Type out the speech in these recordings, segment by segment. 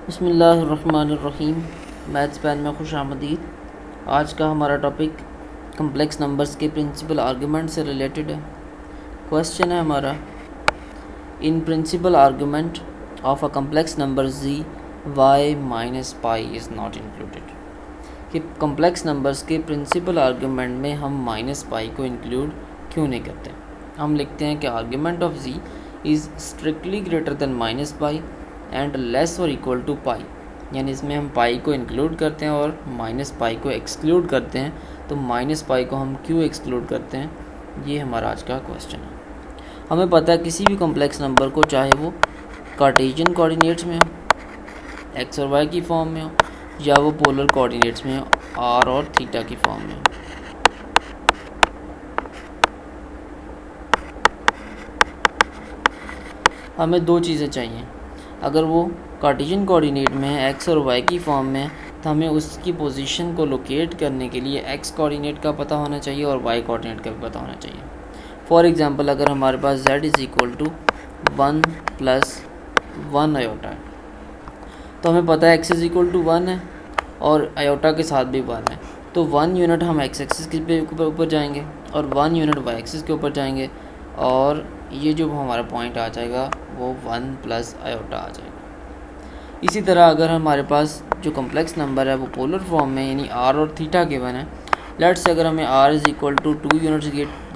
बिस्मिल्लाहिर्रहमानिर्रहीम। Maths pan में खुश आमदीद। आज का हमारा टॉपिक कम्प्लेक्स नंबर्स के प्रिंसिपल आर्गूमेंट से रिलेटेड है। क्वेश्चन है हमारा, in principle argument of a complex number z y minus pi is not included. कि कम्प्लेक्स नंबर्स के प्रिंसिपल आर्गूमेंट में हम माइनस पाई को इंक्लूड क्यों नहीं करते। हम लिखते हैं कि argument of z is strictly greater than minus pi and less और इक्वल टू पाई, यानी इसमें हम पाई को इंक्लूड करते हैं और माइनस पाई को एक्सक्लूड करते हैं। तो माइनस पाई को हम क्यों एक्सक्लूड करते हैं, ये हमारा आज का क्वेश्चन है। हमें पता है किसी भी कॉम्प्लेक्स नंबर को, चाहे वो कार्टेशियन कोऑर्डिनेट्स में हो, एक्स और वाई की फॉर्म में हो, या वो पोलर कोऑर्डिनेट्स में हो, आर और थीटा की फॉर्म में हो, हमें दो चीज़ें चाहिए। अगर वो कार्टेशियन कोऑर्डिनेट में है, एक्स और वाई की फॉर्म में है, तो हमें उसकी पोजीशन को लोकेट करने के लिए एक्स कोऑर्डिनेट का पता होना चाहिए और वाई कोऑर्डिनेट का भी पता होना चाहिए। फॉर एग्जांपल, अगर हमारे पास z is equal to 1 + 1 iota है, तो हमें पता है x इज़ इक्वल टू 1 है और आयोटा के साथ भी 1 है। तो 1 यूनिट हम x एक्सिस के ऊपर जाएंगे और 1 यूनिट y एक्सिस के ऊपर जाएंगे, और ये जो हमारा पॉइंट आ जाएगा वो 1 + आयोटा आ जाएगा। इसी तरह अगर हमारे पास जो कम्प्लेक्स नंबर है वो पोलर फॉर्म में, यानी r और थीटा गिवन है। लेट्स से अगर हमें r is equal to 2 units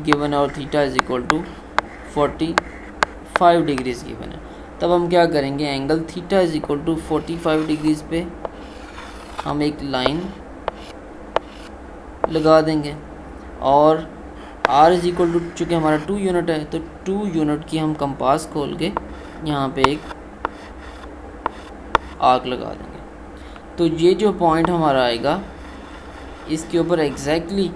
given है और theta is equal to 45 degrees given है, तब हम क्या करेंगे, angle theta is equal to 45 degrees पे हम एक लाइन लगा देंगे, और r इज़ इक्वल टू, चूँकि हमारा 2 यूनिट है तो 2 यूनिट की हम कंपास खोल के यहाँ पे एक आर्क लगा देंगे। तो ये जो पॉइंट हमारा आएगा इसके ऊपर exactly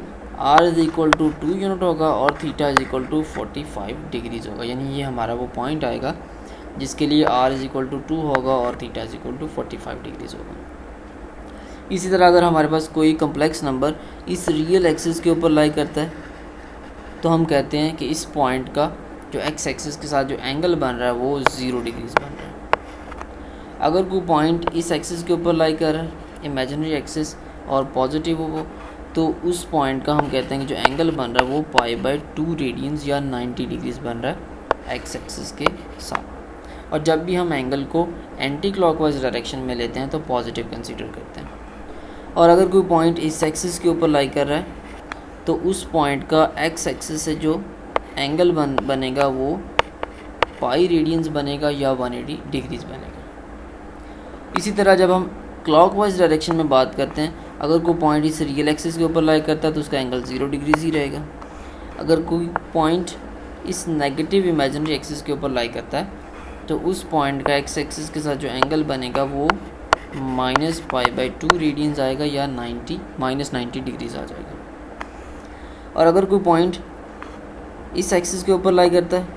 r is equal to 2 unit होगा और theta is equal to 45 degrees होगा, यानी ये हमारा वो पॉइंट आएगा जिसके लिए r इज़ इक्वल टू 2 होगा और theta is equal to 45 degrees होगा। इसी तरह अगर हमारे पास कोई कम्प्लेक्स नंबर इस रियल एक्सिस के ऊपर लाई करता है, तो हम कहते हैं कि इस पॉइंट का जो एक्स एक्सिस के साथ जो एंगल बन रहा है वो 0 डिग्रीज़ बन रहा है। अगर कोई पॉइंट इस एक्सिस के ऊपर लाई कर रहा है, इमेजिनरी एक्सिस, और पॉजिटिव हो वो, तो उस पॉइंट का हम कहते हैं कि जो एंगल बन रहा है वो π/2 रेडियंस या 90 डिग्रीज़ बन रहा है एक्स एक्सिस के साथ। और जब भी हम एंगल को एंटी क्लॉकवाइज डायरेक्शन में लेते हैं तो पॉजिटिव कंसीडर करते हैं। और अगर कोई पॉइंट इस एक्सिस के ऊपर लाई कर रहा है, तो उस पॉइंट का एक्स एक्सिस से जो एंगल बनेगा वो पाई रेडियंस बनेगा या 180 डिग्रीज़ बनेगा। इसी तरह जब हम क्लॉकवाइज डायरेक्शन में बात करते हैं, अगर कोई पॉइंट इस रियल एक्सिस के ऊपर लाई करता है तो उसका एंगल 0 डिग्रीज़ ही रहेगा। अगर कोई पॉइंट इस नेगेटिव इमेजिनरी एक्सिस के ऊपर लाई करता है, तो उस पॉइंट का एक्स एक्सिस के साथ जो एंगल बनेगा वो -π/2 रेडियंस आएगा या -90 डिग्रीज़ आ जाएगा। और अगर कोई पॉइंट इस एक्सिस के ऊपर लाई करता है,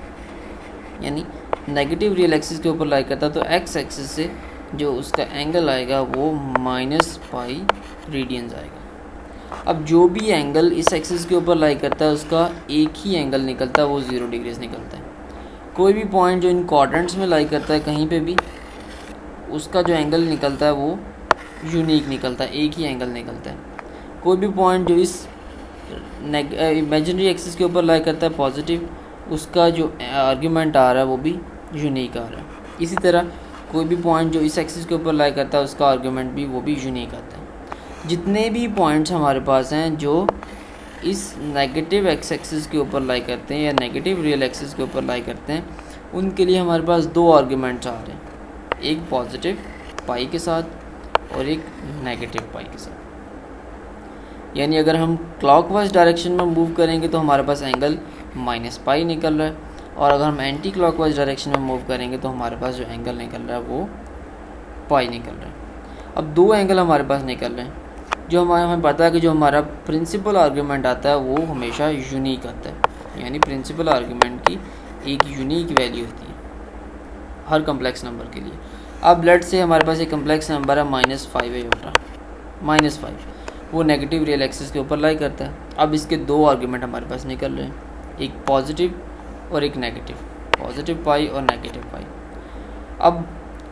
यानी नेगेटिव रियल एक्सिस के ऊपर लाई करता है, तो एक्स एक्सिस से जो उसका एंगल आएगा वो -π रेडियंस आएगा। अब जो भी एंगल इस एक्सिस के ऊपर लाई करता है उसका एक ही एंगल निकलता है, वो 0 डिग्रीज़ निकलता है। कोई भी पॉइंट जो इन क्वाड्रेंट्स में लाई करता है कहीं पे भी, उसका जो एंगल निकलता है वो यूनिक निकलता है, एक ही एंगल निकलता है। कोई भी पॉइंट जो इस इमेजिनरी एक्सिस के ऊपर लाई करता है पॉजिटिव, उसका जो आर्ग्यूमेंट आ रहा है वो भी यूनिक आ रहा है। इसी तरह कोई भी पॉइंट जो इस एक्सिस के ऊपर लाई करता है उसका आर्ग्यूमेंट भी वो भी यूनिक आता है। जितने भी पॉइंट्स हमारे पास हैं जो इस नेगेटिव एक्स एक्सिस के ऊपर लाई करते हैं या नेगेटिव रियल एक्सिस के ऊपर लाई करते हैं, उनके लिए हमारे पास दो आर्ग्यूमेंट्स आ रहे हैं, एक पॉजिटिव पाई के साथ और एक नेगेटिव पाई के साथ। यानी अगर हम क्लॉकवाइज डायरेक्शन में मूव करेंगे तो हमारे पास एंगल -π निकल रहा है, और अगर हम एंटी क्लॉकवाइज डायरेक्शन में मूव करेंगे तो हमारे पास जो एंगल निकल रहा है वो पाई निकल रहा है। अब दो एंगल हमारे पास निकल रहे हैं, जो हमें पता है कि जो हमारा प्रिंसिपल आर्ग्यूमेंट आता है वो हमेशा यूनिक आता है, यानी प्रिंसिपल आर्ग्यूमेंट की एक यूनिक वैल्यू होती है हर कम्प्लेक्स नंबर के लिए। अब लेट्स से हमारे पास एक कम्प्लेक्स नंबर है -5 आयोटा, -5, वो नेगेटिव रियल एक्सिस के ऊपर लाई करता है। अब इसके दो आर्ग्यूमेंट हमारे पास निकल रहे हैं, एक पॉजिटिव और एक नेगेटिव, पॉजिटिव पाई और नेगेटिव पाई। अब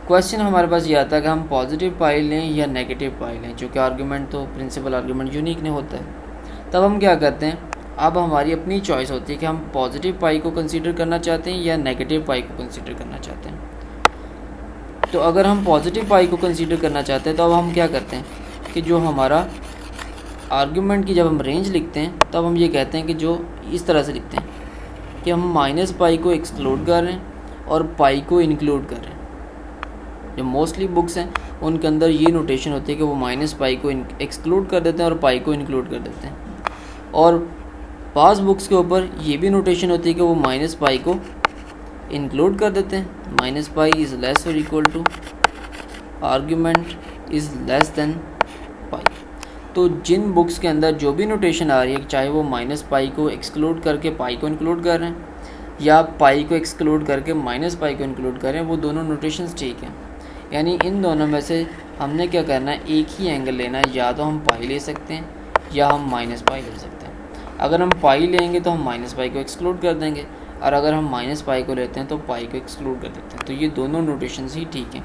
क्वेश्चन हमारे पास ये आता है कि हम पॉजिटिव पाई लें या नेगेटिव पाई लें, जो कि आर्गूमेंट तो प्रिंसिपल आर्गूमेंट यूनिक नहीं होता है। तब हम क्या करते हैं, अब हमारी अपनी चॉइस होती है कि हम पॉजिटिव पाई को कंसीडर करना चाहते हैं या नेगेटिव पाई को कंसीडर करना चाहते हैं। तो अगर हम पॉजिटिव पाई को कंसीडर करना चाहते हैं तो अब हम क्या करते हैं कि जो हमारा आर्गूमेंट की जब हम रेंज लिखते हैं तब हम ये कहते हैं कि जो इस तरह से लिखते हैं कि हम माइनस पाई को एक्सक्लूड कर रहे हैं और पाई को इंक्लूड कर रहे हैं। जो मोस्टली बुक्स हैं उनके अंदर ये नोटेशन होती है कि वो माइनस पाई को एक्सक्लूड कर देते हैं और पाई को इंक्लूड कर देते हैं, और पास बुक्स के ऊपर ये भी नोटेशन होती है कि वो माइनस पाई को इंक्लूड कर देते हैं। माइनस पाई इज़ लेस और equal to argument is less than pi. तो जिन बुक्स के अंदर जो भी नोटेशन आ रही है, चाहे वो माइनस पाई को एक्सक्लूड करके पाई को इंक्लूड कर रहे हैं या पाई को एक्सक्लूड करके माइनस पाई को इंक्लूड कर रहे हैं, वो दोनों नोटेशंस ठीक हैं। यानी इन दोनों में से हमने क्या करना है, एक ही एंगल लेना है। या तो हम पाई ले सकते हैं या हम माइनस पाई ले सकते हैं। अगर हम पाई लेंगे तो हम माइनस पाई को एक्सक्लूड कर देंगे, और अगर हम माइनस पाई को लेते हैं तो पाई को एक्सक्लूड कर देते हैं। तो ये दोनों नोटेशंस ही ठीक हैं,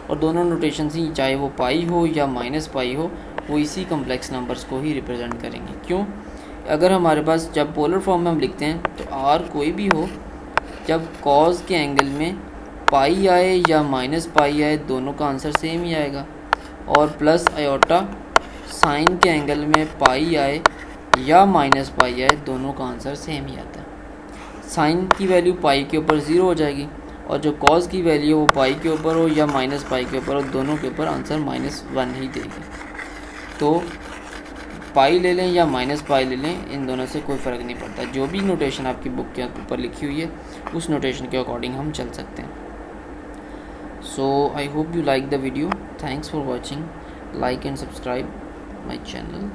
और दोनों नोटेशंस ही, चाहे वो पाई हो या माइनस पाई हो, वो इसी कम्प्लेक्स नंबर्स को ही रिप्रेजेंट करेंगे। क्यों? अगर हमारे पास जब पोलर फॉर्म में हम लिखते हैं तो आर कोई भी हो, जब कॉज के एंगल में पाई आए या माइनस पाई आए, दोनों का आंसर सेम ही आएगा। और प्लस आयोटा साइन के एंगल में पाई आए या माइनस पाई आए, दोनों का आंसर सेम ही आता है। साइन की वैल्यू पाई के ऊपर 0 हो जाएगी, और जो कॉज की वैल्यू वो पाई के ऊपर हो या माइनस पाई के ऊपर हो, दोनों के ऊपर आंसर -1 ही देगी। तो पाई ले लें या माइनस पाई ले लें, इन दोनों से कोई फ़र्क नहीं पड़ता। जो भी नोटेशन आपकी बुक के ऊपर लिखी हुई है उस नोटेशन के अकॉर्डिंग हम चल सकते हैं। So I hope you like the video. Thanks for watching. Like and subscribe my channel.